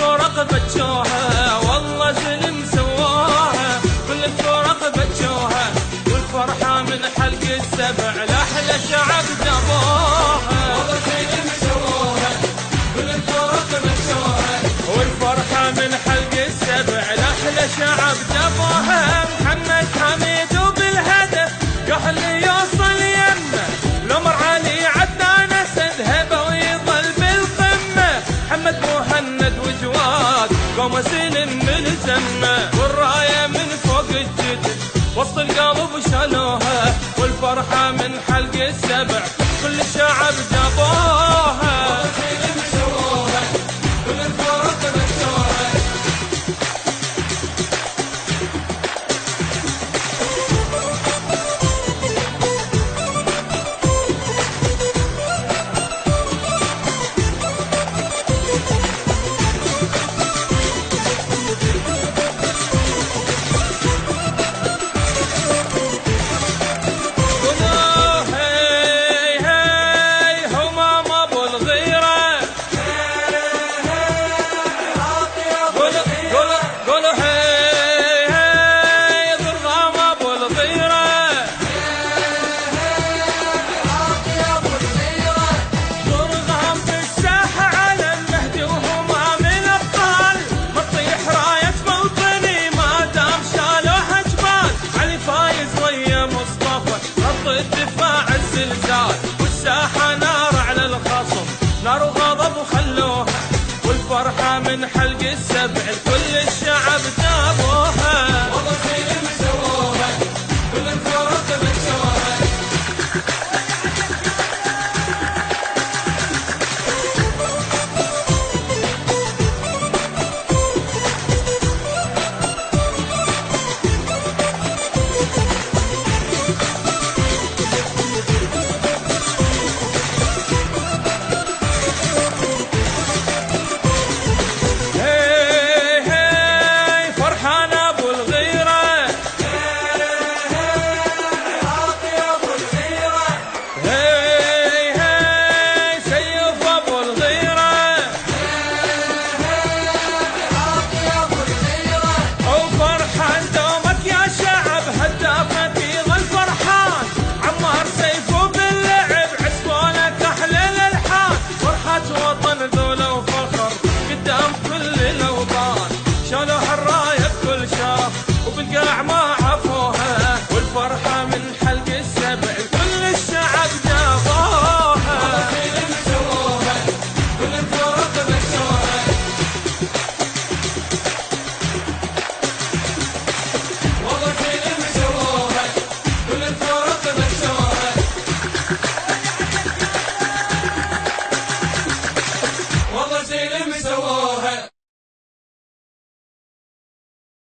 الفرق بجوها والله زلم سواها، كل الفرق بجوها والفرحة من حلق السبع لأحلى شعب جابوها. والله زلم سواها كل الفرق بجوها والفرحة من حلق السبع لأحلى شعب جابوها. محمد حميد وبالهدف يحل يوصل يمه، الأمر علي عدنان أسد هبة ويظل بالقمة. محمد مهند وجواد قوم سلم ملزمة، والراية من فوق الجدر وسط القلب شالوها، والفرحة من حلق السبع كل الشعب جابوها. كل الفرق بجوها الدفاع الزلزال، والساحة نار على الخصم نار وغضب وخلوها، والفرحة من حلق السبع كل الشعب جابوها. والله